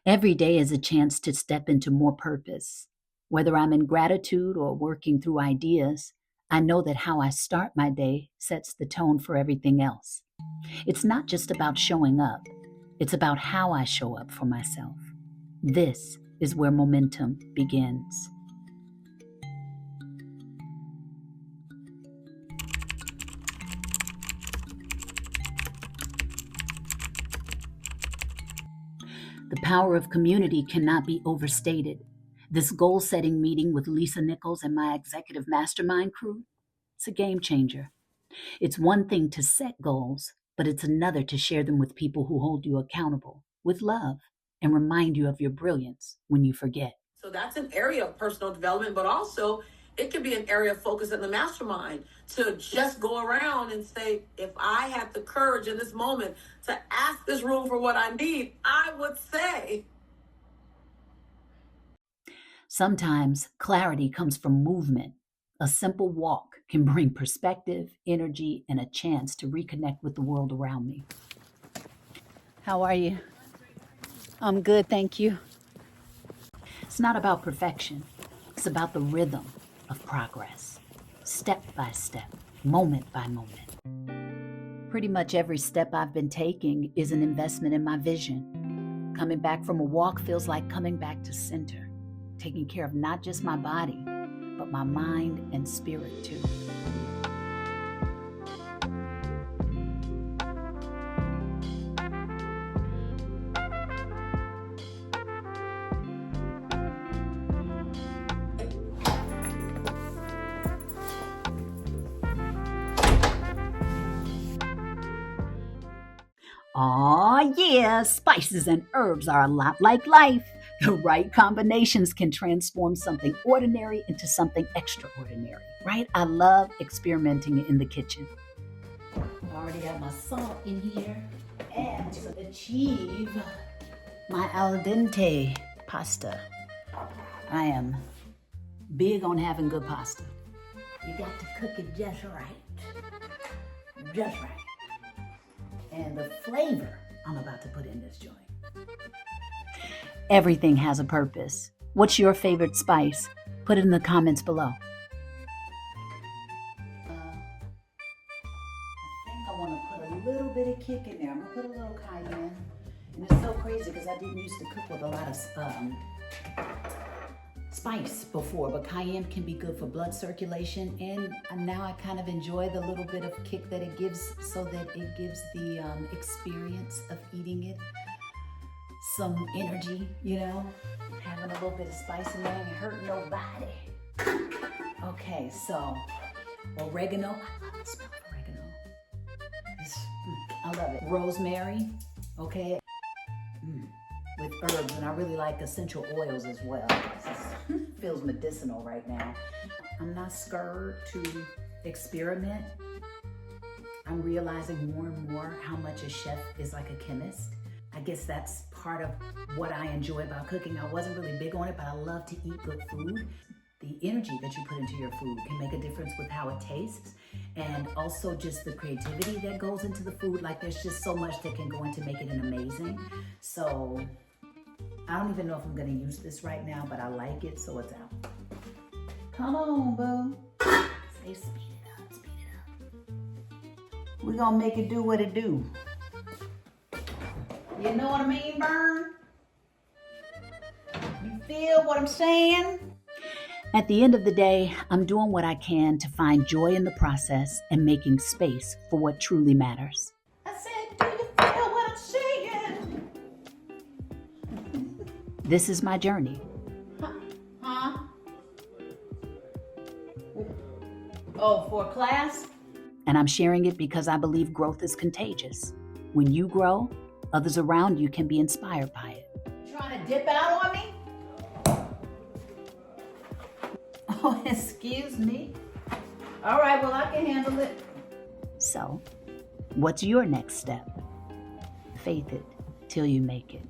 Every day is a chance to step into more purpose. Whether I'm in gratitude or working through ideas, I know that how I start my day sets the tone for everything else. It's not just about showing up, it's about how I show up for myself. This is where momentum begins. The power of community cannot be overstated. This goal-setting meeting with Lisa Nichols and my executive mastermind crew, it's a game changer. It's one thing to set goals, but it's another to share them with people who hold you accountable with love and remind you of your brilliance when you forget. So that's an area of personal development, but also it could be an area of focus in the mastermind to just go around and say, if I had the courage in this moment to ask this room for what I need, I would say. Sometimes clarity comes from movement. A simple walk can bring perspective, energy, and a chance to reconnect with the world around me. How are you? I'm good, thank you. It's not about perfection. It's about the rhythm of progress, step by step, moment by moment. Pretty much every step I've been taking is an investment in my vision. Coming back from a walk feels like coming back to center, taking care of not just my body, but my mind and spirit too. Aw, yeah, spices and herbs are a lot like life. The right combinations can transform something ordinary into something extraordinary, right? I love experimenting in the kitchen. I already got my salt in here, and to achieve my al dente pasta, I am big on having good pasta. You got to cook it just right. Just right. And the flavor I'm about to put in this joint. Everything has a purpose. What's your favorite spice? Put it in the comments below. I think I want to put a little bit of kick in there. I'm going to put a little cayenne. And it's so crazy because I didn't used to cook with a lot of spice before, but cayenne can be good for blood circulation, and now I kind of enjoy the little bit of kick that it gives, so that it gives the experience of eating it some energy, you know, having a little bit of spice in there ain't hurt nobody. Okay, so oregano, I love the smell of oregano. I love it. Rosemary, okay, with herbs, and I really like essential oils as well. This feels medicinal right now. I'm not scared to experiment. I'm realizing more and more how much a chef is like a chemist. I guess that's part of what I enjoy about cooking. I wasn't really big on it, but I love to eat good food. The energy that you put into your food can make a difference with how it tastes, and also just the creativity that goes into the food. Like, there's just so much that can go into making it amazing. So I don't even know if I'm gonna use this right now, but I like it, so it's out. Come on, boo. Say speed it up, speed it up. We're gonna make it do what it do. You know what I mean, Vern? You feel what I'm saying? At the end of the day, I'm doing what I can to find joy in the process and making space for what truly matters. I said, do you feel what I'm saying? This is my journey. Huh? Oh, for class? And I'm sharing it because I believe growth is contagious. When you grow, others around you can be inspired by it. Trying to dip out on me? Oh, excuse me. All right, well, I can handle it. So, what's your next step? Faith it till you make it.